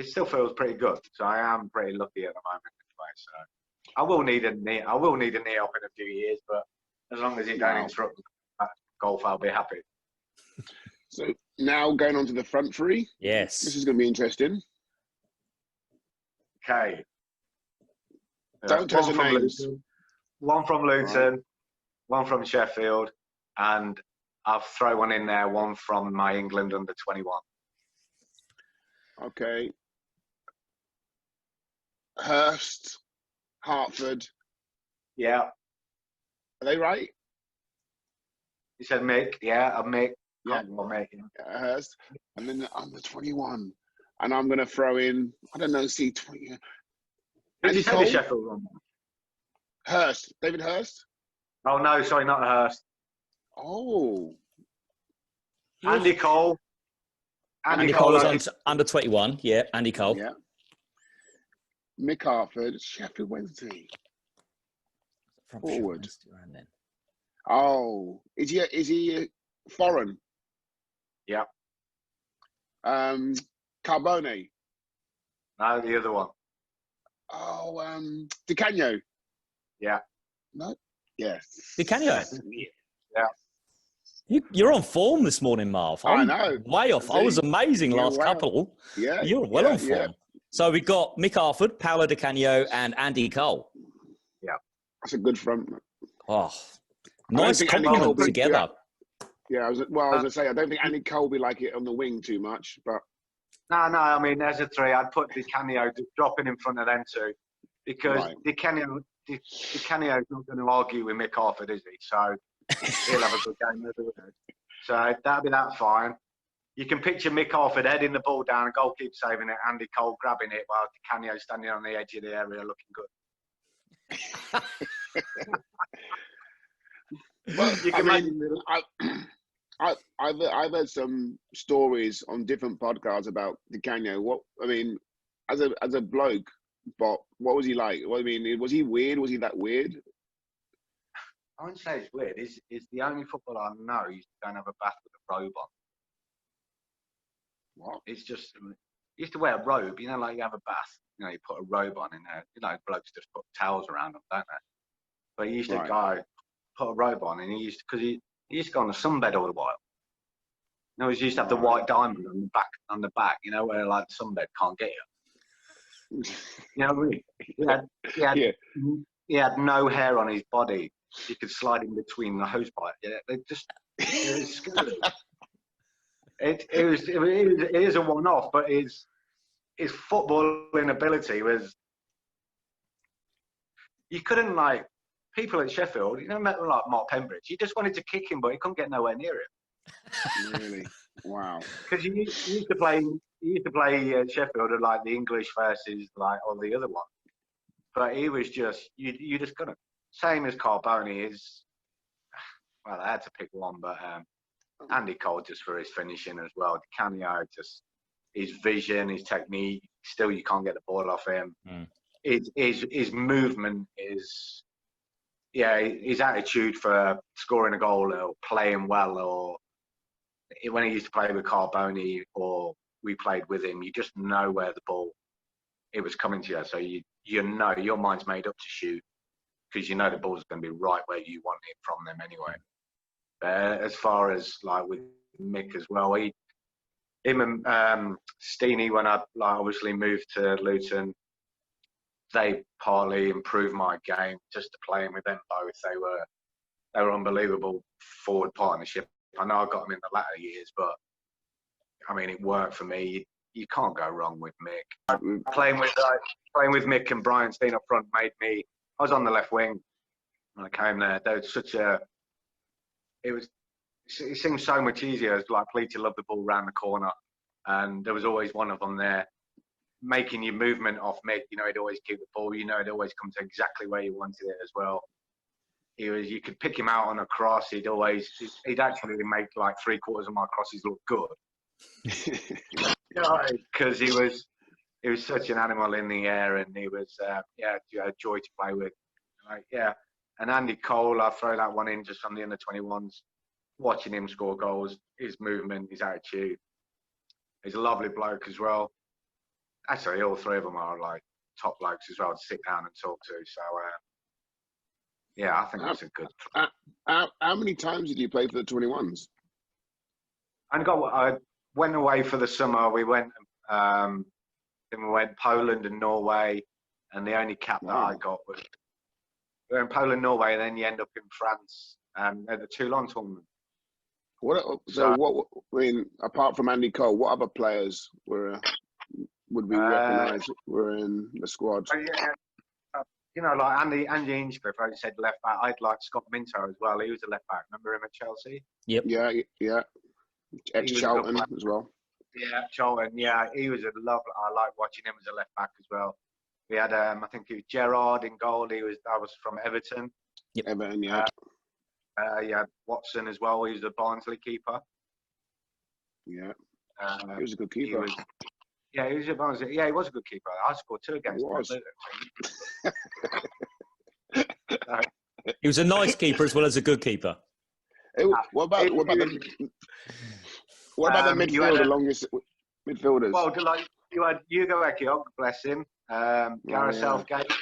still feels pretty good. So I am pretty lucky at the moment anyway. So I will need a knee. I will need a knee up in a few years, but as long as it don't interrupt golf, I'll be happy. So now going on to the front three. Yes. This is going to be interesting. Okay. Don't tell us the names. Luton, one from Luton, one from Sheffield, and I'll throw one in there, one from my England under-21. Okay. Hurst, Hartford. Yeah. Are they right? You said Mick. Yeah, Mick. Yeah. Mick. Hurst. And then the under-21. And I'm going to throw in, I don't know, C20. Did you say Nicol? the Sheffield one? Hurst. David Hurst? Oh, no, sorry, not Hurst. Oh. Andy Cole. Andy Cole was under 21. Yeah, Andy Cole. Yeah. Mick Hartford, Sheffield Wednesday. Forward. Then. Oh, is he foreign? Yeah. Carbone. No, the other one. Oh, Di-Canio. Yeah. No. Yes. Di-Canio. Yeah. You're on form this morning, Marv. I know. Way off. I was amazing last couple. Yeah. You're well on form. Yeah. So we got Mick Hartford, Paulo Di-Canio, and Andy Cole. Yeah. That's a good front. Oh, nice compliment together. Yeah, I was going to say, I don't think Andy Cole will be like it on the wing too much, but. No, I mean, as a three, I'd put Di-Canio dropping in front of them two, because Di-Canio's not going to argue with Mick Hartford, is he? So he'll have a good game. So that'll be fine. You can picture Mick Hartford heading the ball down, goalkeeper saving it, Andy Cole grabbing it while Di-Canio standing on the edge of the area looking good. Well, you can I've heard some stories on different podcasts about Di-Canio. What I mean, as a bloke, but what was he like? What I mean, was he weird? Was he that weird? I wouldn't say it's weird. He's the only footballer I know who don't have a bath with a robe on. What? It's just he used to wear a robe. You know, like you have a bath. You know, you put a robe on in there. You know, blokes just put towels around them, don't they? But he used to go put a robe on, and he used to go on a sunbed all the while. You know, he used to have the white diamond on the back. You know, where like the sunbed can't get you. You know what I mean? He had no hair on his body. You could slide in between the hose pipe. Yeah, it was scary. It is a one-off, but his footballing ability was. You couldn't people at Sheffield. You know, like Mark Pembridge. You just wanted to kick him, but he couldn't get nowhere near him. Really? Wow. Because he used to play Sheffield at like the English versus all the other ones, but he was just you just couldn't. Same as Carbone is. Well, I had to pick one, but Andy Cole just for his finishing as well. Di-Canio just his vision, his technique. Still, you can't get the ball off him. His movement is. Yeah, his attitude for scoring a goal or playing well, or when he used to play with Carbone or we played with him, you just know where the ball it was coming to you. So you know your mind's made up to shoot because you know the ball's going to be right where you want it from them anyway. As far as with Mick as well, him and Steenie, when I obviously moved to Luton, they partly improved my game just to playing with them both. They were unbelievable forward partnership. I know I got them in the latter years, but I mean it worked for me. You can't go wrong with Mick. Playing with Mick and Brian Stein up front made me. I was on the left wing when I came there. There was such a. It seemed so much easier. It's like Pleaty loved the ball round the corner, and there was always one of them there. Making your movement off Mick, you know, he'd always keep the ball. You know, he'd always come to exactly where you wanted it as well. You could pick him out on a cross. He'd actually make like 3/4 of my crosses look good. Because he was such an animal in the air, and he was a joy to play with. And Andy Cole, I'll throw that one in just from the under-21s. Watching him score goals, his movement, his attitude. He's a lovely bloke as well. Actually, all three of them are top blokes as well to sit down and talk to. So, I think that's a good. How many times did you play for the 21s? I went away for the summer. We went, then we went Poland and Norway, and the only cap that I got was we were in Poland, Norway, and then you end up in France at the Toulon tournament. What? I mean, apart from Andy Cole, what other players would we recognise were in the squad? You know, like Andy Hinchcliffe, I said left back. I'd like Scott Minto as well. He was a left back. Remember him at Chelsea? Yep. Yeah. Ex-Charlton as well. Yeah, Charlton. Yeah, he was a lovely. I like watching him as a left back as well. We had, I think it was Gerrard in goal. I was from Everton. Yep. Everton, yeah. You had Watson as well. He was a Barnsley keeper. Yeah. He was a good keeper. He was a Barnsley. Yeah, he was a good keeper. I scored 2 against him. He was a nice keeper as well as a good keeper. What about the midfield, the longest midfielders? Well, like you had Hugo Ekiok, bless him. Gareth Southgate.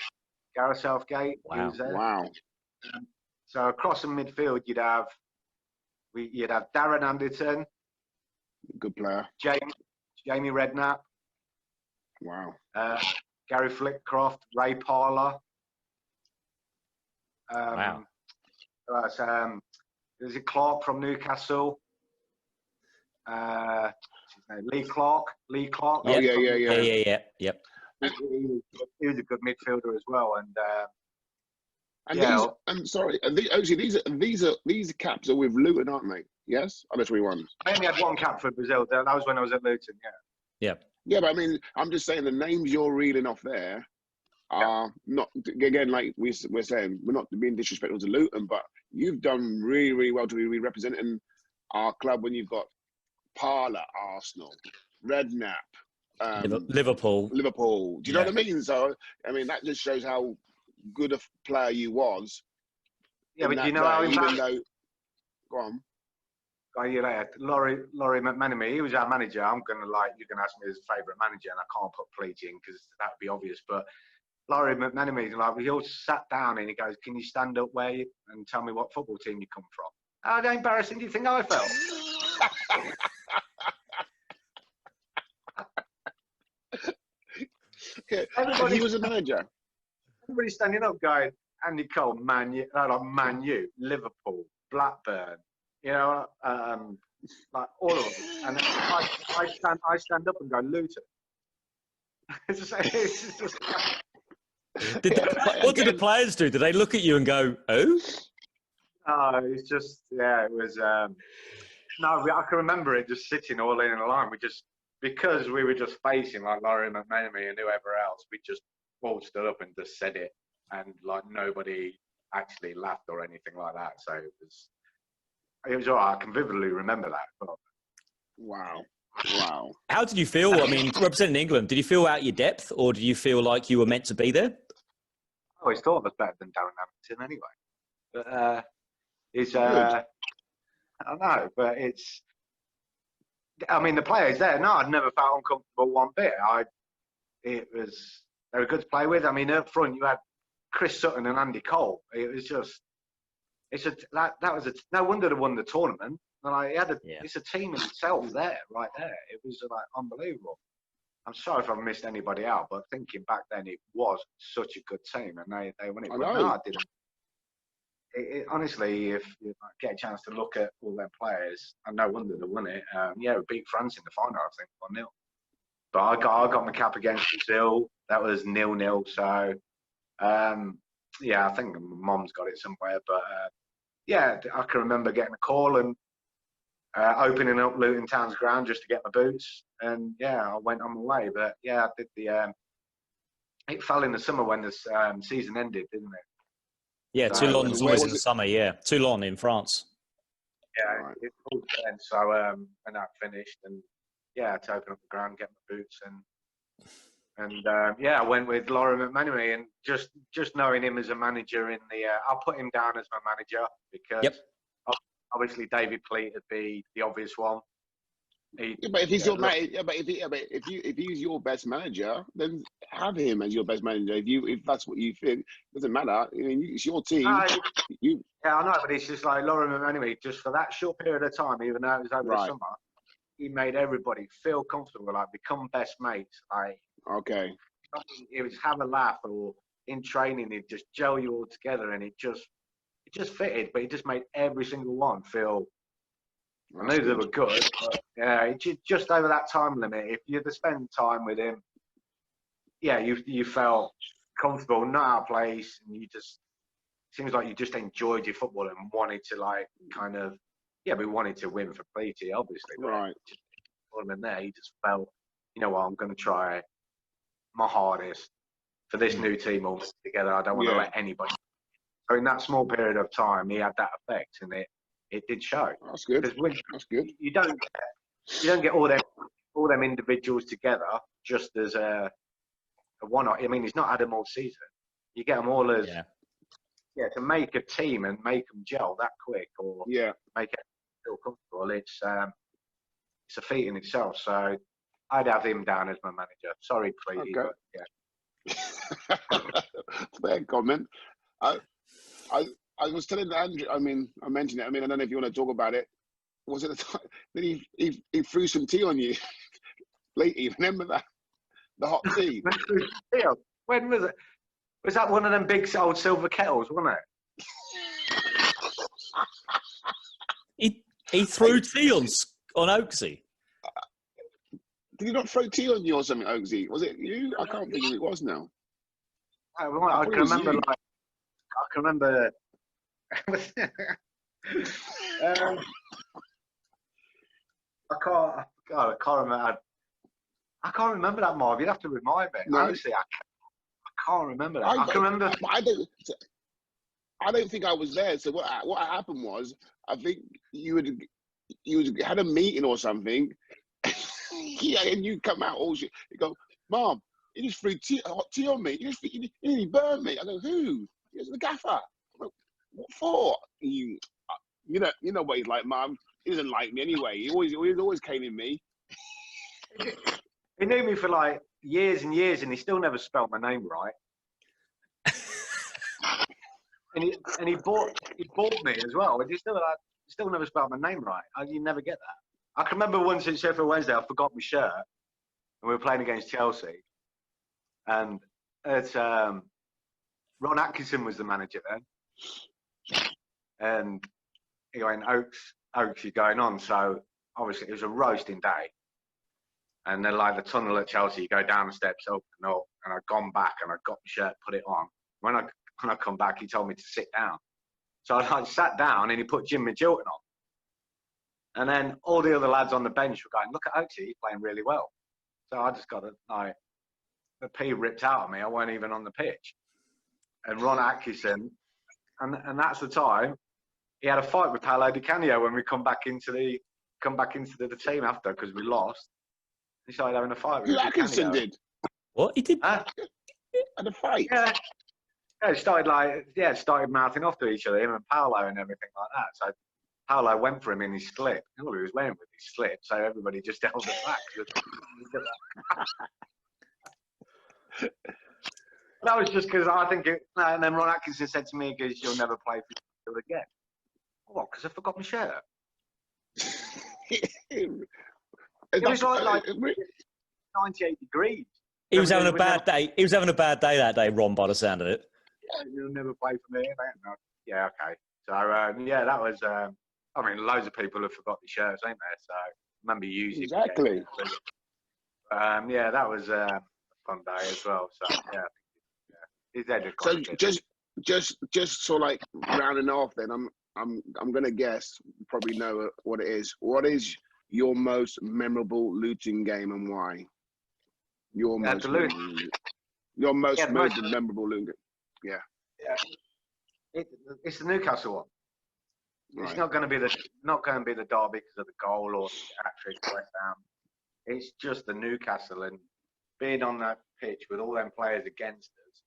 Wow. Wow. So across the midfield, you'd have Darren Anderton, good player. Jamie Redknapp. Wow. Gary Flitcroft, Ray Parler. Wow. There's a Clark from Newcastle. Lee Clark. Yep. Oh yeah. Yep. He was a good midfielder as well, these caps are with Luton, aren't they? Yes, unless we won. I only had 1 cap for Brazil. That was when I was at Luton. Yeah. Yeah, but I mean, I'm just saying the names you're reeling off there are not, again, like we're saying, we're not being disrespectful to Luton, but you've done really, really well to be representing our club when you've got Parler, Arsenal, Redknapp, Liverpool. Do you know what I mean? So, I mean, that just shows how good a player you was. Yeah, but do you know how Go on. Laurie McManamy, he was our manager. You're gonna ask me his favourite manager, and I can't put Pleaty in because that would be obvious. But Laurie McManamy, he all sat down and he goes, "Can you stand up and tell me what football team you come from?" How embarrassing do you think I felt? He was a manager. Everybody standing up, going, "Andy Cole, Man U, Liverpool, Blackburn." You know, like all of them. And I stand up and go, Luton. It's just what did the players do? Did they look at you and go, "Oh"? Oh, it's just, it was. No, I can remember it just sitting all in a line. Because we were just facing like Laurie McManamy and whoever else, we just all stood up and just said it, and like nobody actually laughed or anything like that. So it was all right. I can vividly remember that. But... Wow. How did you feel? I mean, representing England, did you feel out your depth, or did you feel like you were meant to be there? I always thought I was better than Darren Hamilton anyway. But I don't know, but the players there, no, I'd never felt uncomfortable one bit. They were good to play with. I mean, up front, you had Chris Sutton and Andy Cole. It was just, no wonder they won the tournament. And it's a team in itself there, right there. It was like unbelievable. I'm sorry if I've missed anybody out, but thinking back then, it was such a good team, and they won it. But no, I didn't. Honestly, if you get a chance to look at all their players, and no wonder they won it. We beat France in the final, I think, 1-0. But I got my cap against Brazil. That was 0-0. So, I think Mom's got it somewhere. But I can remember getting a call and opening up Luton Town's ground just to get my boots, and I went on my way. But I did it fell in the summer when the season ended, didn't it? Yeah, Toulon's always in the summer. Yeah, Toulon in France. Yeah, it all then. So when that finished, and to open up the ground, get my boots, and I went with Laurie McManamy, and just knowing him as a manager I'll put him down as my manager because obviously David Pleat would be the obvious one. But if he's if he's your best manager, then have him as your best manager. If that's what you think, it doesn't matter. I mean, it's your team. I know, but it's just like Laurie McManamy, just for that short period of time, even though it was over the summer, he made everybody feel comfortable, like become best mates. Like, Okay. it was have a laugh, or in training, he'd just gel you all together, and it just fitted. But he just made every single one feel. I knew they were good, but yeah, just over that time limit. If you'd have spent time with him, yeah, you felt comfortable, not out of place, and you just seems like you just enjoyed your football and wanted to like kind of, yeah, we wanted to win for Beatty, obviously, but Right. just put him in there. You just felt, you know what, I'm going to try my hardest for this new team all together. I don't want to let anybody. So in that small period of time, he had that effect, and it did show. That's good. That's good. You don't get all them individuals together just as a one-off. I mean, he's not had them all season. You get them all as to make a team and make them gel that quick, or make it feel comfortable. It's a feat in itself. So I'd have him down as my manager. Sorry, Cleety, but fair comment. I was telling Andrew. I mean, I mentioned it. I mean, I don't know if you want to talk about it. Was it the time that he threw some tea on you? Lately, remember that? The hot tea. When was it? Was that one of them big old silver kettles, wasn't it? He threw tea on Oaksy. Did he not throw tea on you or something, Oaksy? Was it you? I can't think who it was now. I can remember. I can't remember that, Marv. You'd have to remind me. No. Honestly, I can't remember that. I can remember. I don't think I was there. So what happened was, I think you had a meeting or something. And you come out all shit. You go, Mom, you just threw hot tea on me. You burned me. I go, who? He goes, the gaffer. I go, what for? You know what he's like, Mum. He doesn't like me anyway. He always came in me. He knew me for like years and years, and he still never spelled my name right. and he bought me as well. And he still never spelled my name right. You never get that. I can remember once at Sheff Wednesday, I forgot my shirt, and we were playing against Chelsea, and it's Ron Atkinson was the manager then, and he went, Oaks, you're going on. So obviously it was a roasting day. And then, like the tunnel at Chelsea, you go down the steps, open up, and I'd gone back and I got my shirt, put it on. When I come back, he told me to sit down. So I sat down and he put Jim Magilton on. And then all the other lads on the bench were going, look at Oaksy, he's playing really well. So I just got the pee ripped out of me. I weren't even on the pitch. And Ron Atkinson, and that's the time, he had a fight with Paulo Di-Canio when we come back into the team after, because we lost. He started having a fight with Atkinson did. What? He did? Had a fight? Yeah. It started mouthing off to each other, him and Paulo and everything like that. So Paulo went for him in his slip. All he was wearing was his slip, so everybody just held it back. That was just because I think and then Ron Atkinson said to me, because you'll never play for Midfield again. What, because I forgot my shirt? It was like 98 degrees. He was having a bad day. He was having a bad day that day, Ron, by the sound of it. Yeah, you'll never play for me. Yeah, okay. So, that was, I mean, loads of people have forgot the shirts, ain't there? So, I remember using exactly. That was a fun day as well. So, his head had so gone just so like rounding off then, I'm gonna guess, you probably know what it is. What is your most memorable Luton game and why? Your most memorable Luton game. Yeah. It's the Newcastle one. Right. It's not going to be the derby because of the goal or actually West Ham. It's just the Newcastle, and being on that pitch with all them players against us.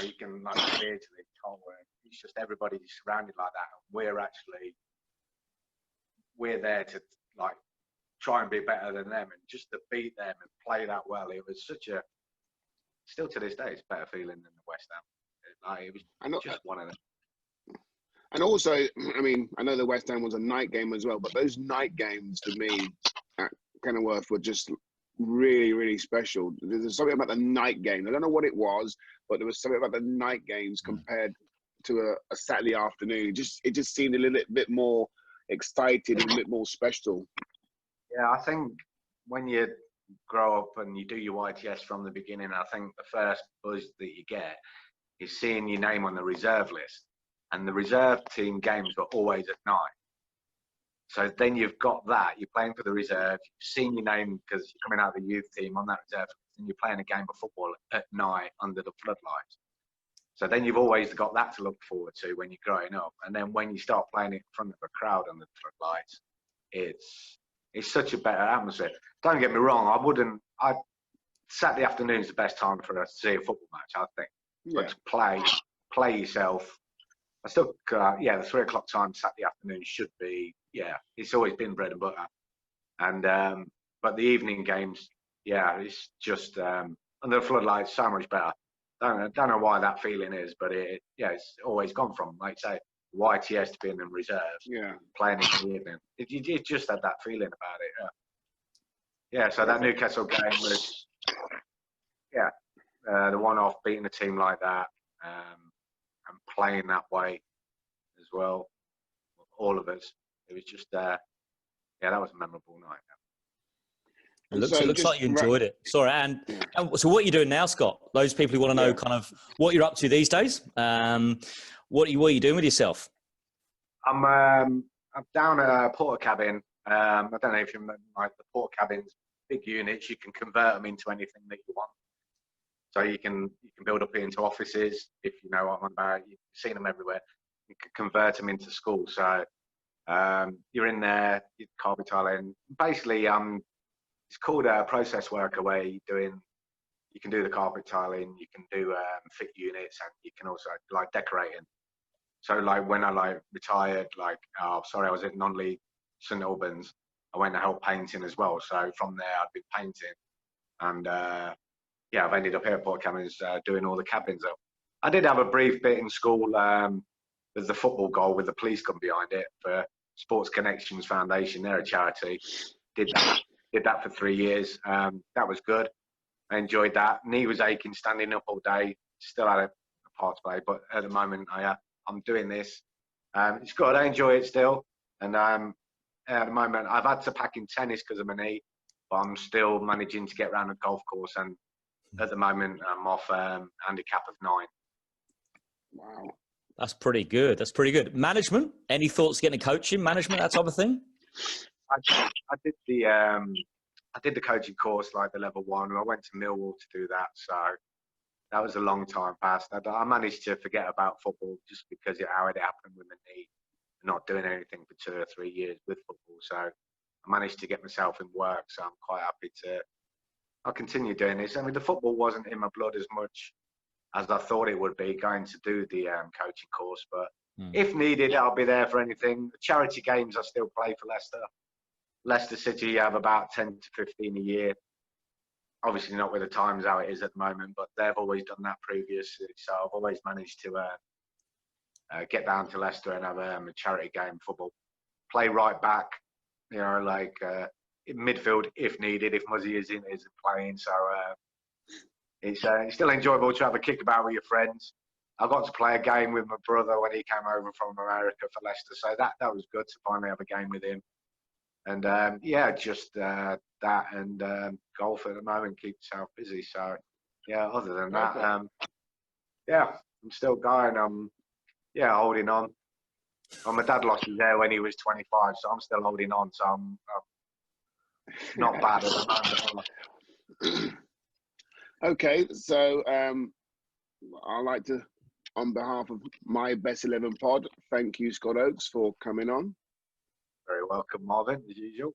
You can like clear to the goal where it's just everybody surrounded like that, and we're there to like try and be better than them, and just to beat them and play that well. It was still to this day, it's a better feeling than the West Ham. It was just one of them. And also, I mean, I know the West Ham was a night game as well, but those night games to me at Kenilworth were just really, really special. There's something about the night game. I don't know what it was, but there was something about the night games compared to a Saturday afternoon. It just seemed a little bit more excited and a bit more special. Yeah, I think when you grow up and you do your YTS from the beginning, I think the first buzz that you get is seeing your name on the reserve list. And the reserve team games were always at night. So then you've got that. You're playing for the reserve. You've seen your name because you're coming out of the youth team on that reserve, and you're playing a game of football at night under the floodlights. So then you've always got that to look forward to when you're growing up. And then when you start playing it in front of a crowd under the floodlights, it's such a better atmosphere. Don't get me wrong. Saturday afternoon is the best time for us to see a football match, I think. Yeah. But to play yourself. I still, the 3 o'clock time Saturday afternoon should be, it's always been bread and butter. And, but the evening games, it's just, under the floodlights, so much better. Don't know why that feeling is, but it's always gone from, like say, YTS to being in reserves, playing in the evening. It just had that feeling about it. Yeah, so that Newcastle game was, the one-off, beating a team like that, and playing that way as well, all of us. It was just, that was a memorable night. It looks like you enjoyed it. Sorry, and so what are you doing now, Scott? Those people who want to know kind of what you're up to these days. What are you doing with yourself? I'm down at a porter cabin. I don't know if you remember, like the porter cabins, big units. You can convert them into anything that you want. So you can build up into offices, if you know what I'm about. You've seen them everywhere. You can convert them into schools. So you're in there, you're carpet tiling. Basically, it's called a process worker, where you can do the carpet tiling, you can do fit units, and you can also like decorating. So like when I retired, I was at non-league St Albans. I went to help painting as well. So from there, I'd been painting, and I've ended up here at Port Cabins doing all the cabins up. I did have a brief bit in school. There's the football goal with the police come behind it for Sports Connections Foundation. They're a charity. Did that for 3 years. That was good. I enjoyed that. Knee was aching, standing up all day. Still had a part to play, but at the moment I'm doing this. It's good. I enjoy it still. And at the moment I've had to pack in tennis because of my knee, but I'm still managing to get around the golf course. And at the moment I'm off handicap of 9. Wow. That's pretty good. Management? Any thoughts getting coaching, management, that type of thing? I did the coaching course, like the level 1. I went to Millwall to do that, so that was a long time past. I managed to forget about football just because of how it happened with my knee, not doing anything for 2 or 3 years with football. So I managed to get myself in work, so I'm quite happy I'll continue doing this. I mean, the football wasn't in my blood as much as I thought it would be, going to do the coaching course, but if needed, I'll be there for anything. The charity games I still play for Leicester. Leicester City have about 10 to 15 a year. Obviously not with the times how it is at the moment, but they've always done that previously. So I've always managed to get down to Leicester and have a charity game football. Play right back, in midfield if needed, if Muzzy isn't playing. So it's still enjoyable to have a kick about with your friends. I got to play a game with my brother when he came over from America for Leicester. So that was good to finally have a game with him. And just that and golf at the moment keeps yourself busy. So other than that, I'm still going. I'm holding on. My dad lost his hair when he was 25, so I'm still holding on. So I'm not bad at the moment. Okay, so I'd like to, on behalf of my Best 11 pod, thank you, Scott Oakes, for coming on. Very welcome, Marvin, as usual.